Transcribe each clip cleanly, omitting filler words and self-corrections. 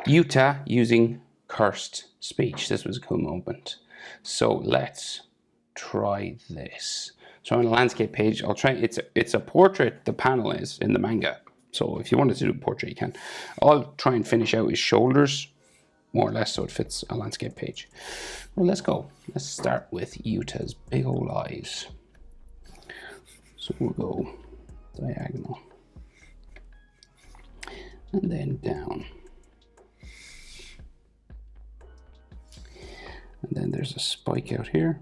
Yuta using cursed speech. This was a cool moment. So let's try this. So on a landscape page, I'll try. It's a portrait. The panel is in the manga. So if you wanted to do a portrait, you can. I'll try and finish out his shoulders, more or less, so it fits a landscape page. Well, let's go. Let's start with Yuta's big old eyes. So we'll go diagonal. And then down. And then there's a spike out here.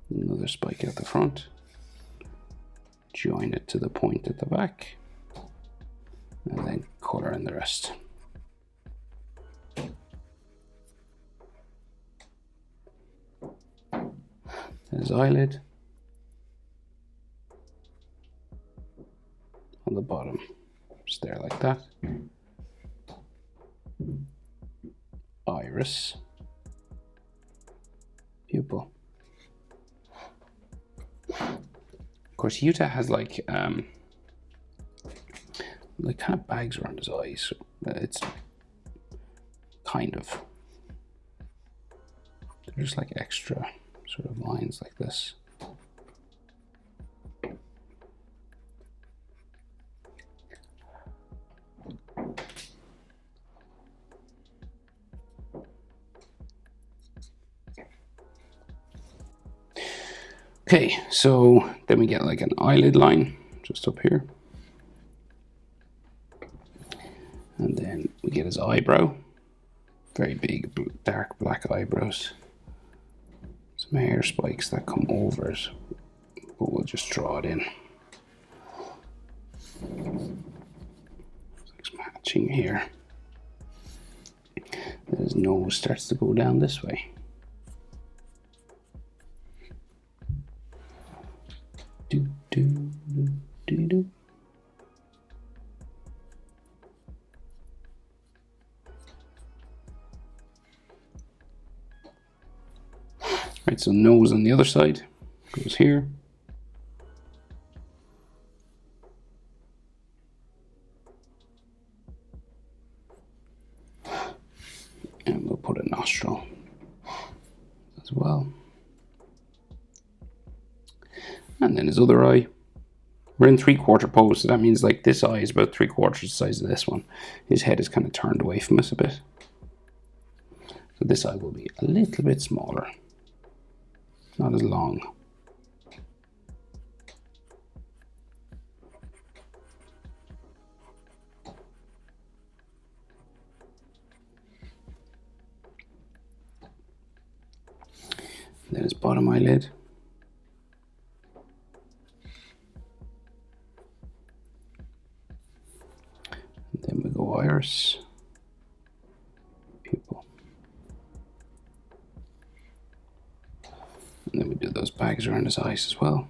Another spike out the front. Join it to the point at the back. And then color in the rest. There's eyelid. On the bottom. Just there like that. Iris. Pupil. Of course, Yuta has like kind of bags around his eyes. So it's kind of, they're just like extra sort of lines like this. Okay, so then we get like an eyelid line just up here. And then we get his eyebrow. Very big, dark black eyebrows. Some hair spikes that come over it, but we'll just draw it in. It's matching here. Then his nose starts to go down this way. Do, do, do, do, do. Right, so nose on the other side goes here. And we'll put a nostril as well. And then his other eye. We're in 3/4 pose, so that means like this eye is about 3/4 the size of this one. His head is kind of turned away from us a bit. So this eye will be a little bit smaller. Not as long. And then his bottom eyelid. And then we go iris. Pupil. And then we do those bags around his eyes as well.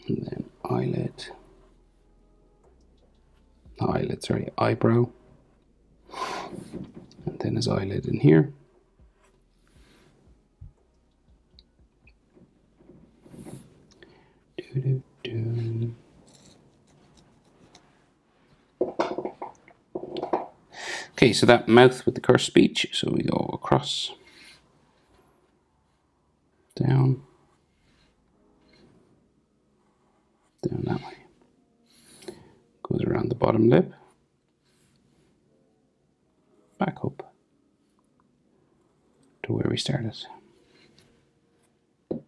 And then eyebrow. And then his eyelid in here. Do, do, do. Okay, so that mouth with the cursed speech. So we go across, down, down that way. Goes around the bottom lip, back up to where we started. And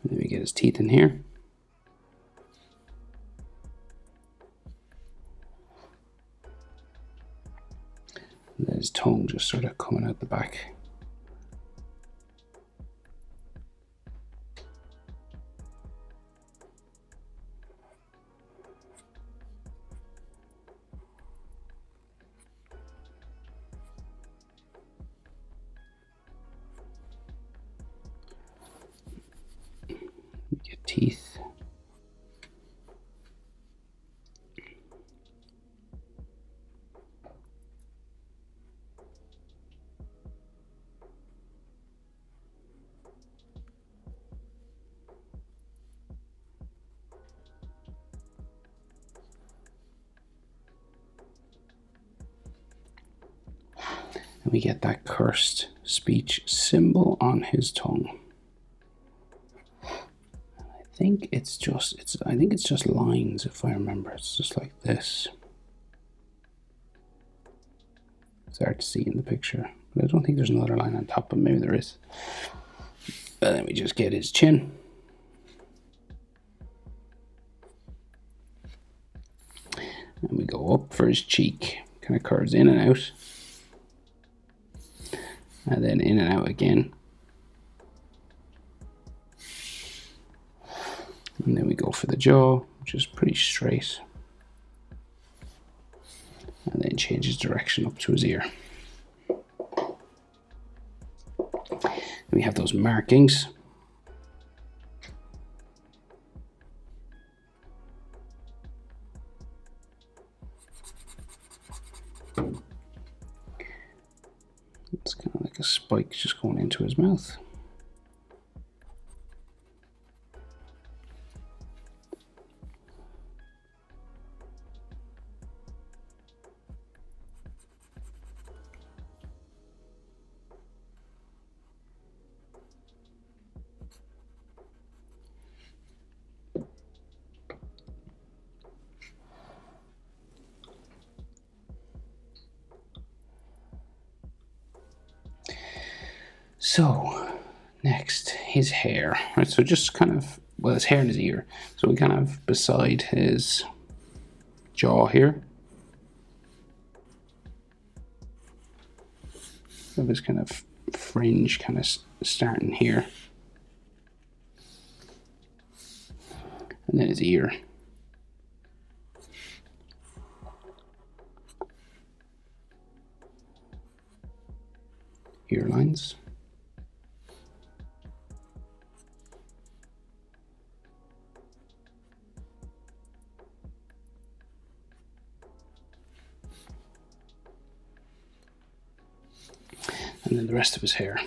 then we get his teeth in here. And then his tongue just sort of coming out the back. We get teeth. And we get that cursed speech symbol on his tongue. I think it's just lines, if I remember. It's just like this. It's hard to see in the picture, but I don't think there's another line on top, but maybe there is. And then we just get his chin. And we go up for his cheek. Kind of curves in and out. And then in and out again. And then we go for the jaw, which is pretty straight. And then changes direction up to his ear. And we have those markings. It's kind of like a spike just going into his mouth. So, next, his hair. Right, so just kind of, well, his hair and his ear. So we kind of beside his jaw here. So this kind of fringe kind of starting here. And then his ear. Ear lines. And then the rest of his hair.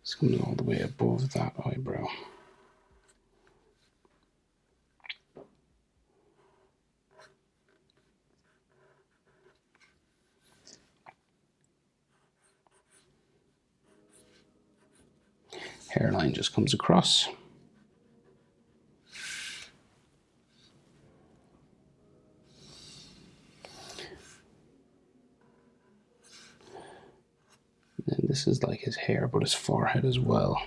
It's coming all the way above that eyebrow. Hairline just comes across. And this is like his hair, but his forehead as well.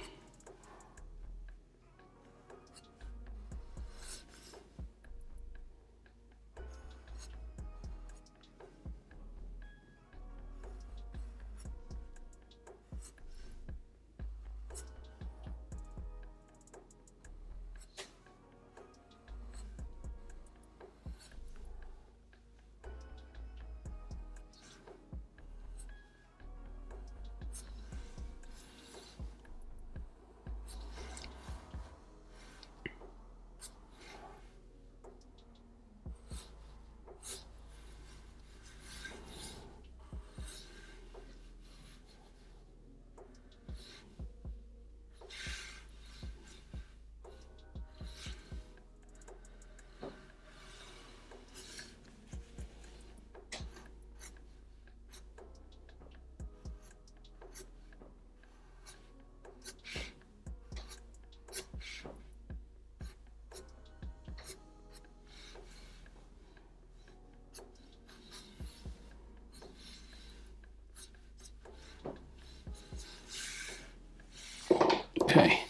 Okay,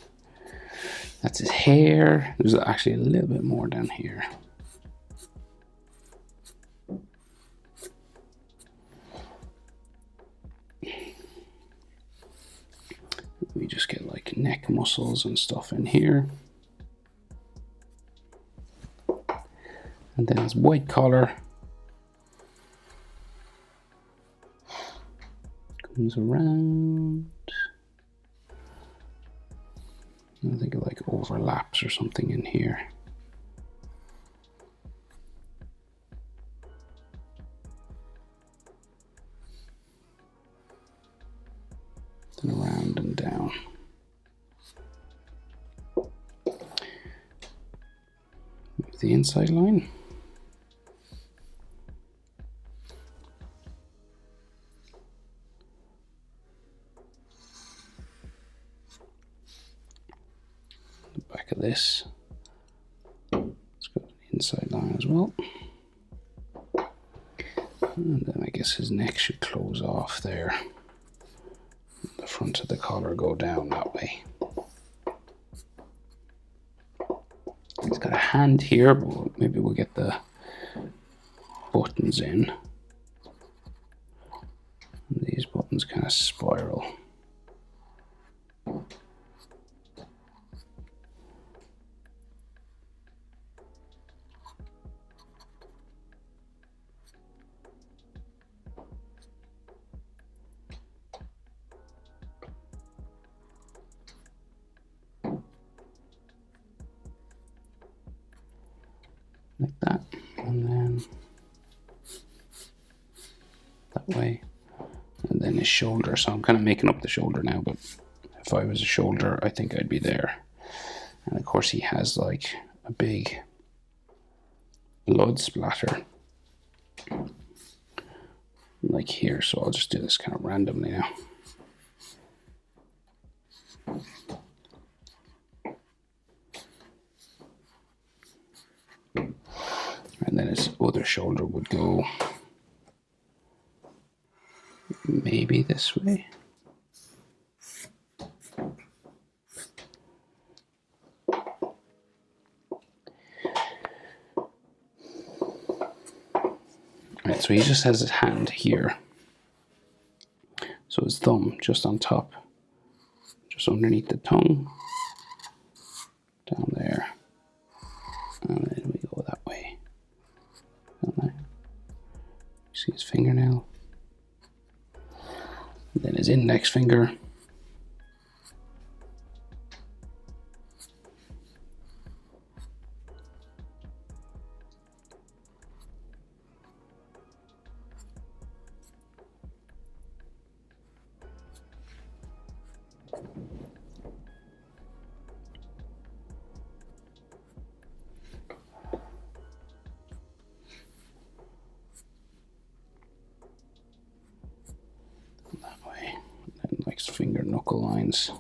that's his hair. There's actually a little bit more down here. We just get like neck muscles and stuff in here. And then his white collar comes around. I think it like overlaps or something in here. the inside line. The back of this. Let's go to the inside line as well. And then I guess his neck should close off there. The front of the collar go down that way. He's got a hand here, but maybe we'll get the buttons in. And these buttons kind of spiral. Like that, and then that way, and then his shoulder. So I'm kind of making up the shoulder now, but if I was a shoulder, I think I'd be there. And of course he has like a big blood splatter like here, so I'll just do this kind of randomly now. And then his other shoulder would go maybe this way. Right, so he just has his hand here. So his thumb just on top, just underneath the tongue, down there. And then we go that way. See his fingernail. And then his index finger. Finger knuckle lines.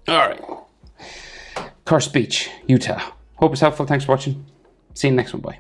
All right. Car speech, Yuta. Hope it's helpful. Thanks for watching. See you in the next one. Bye.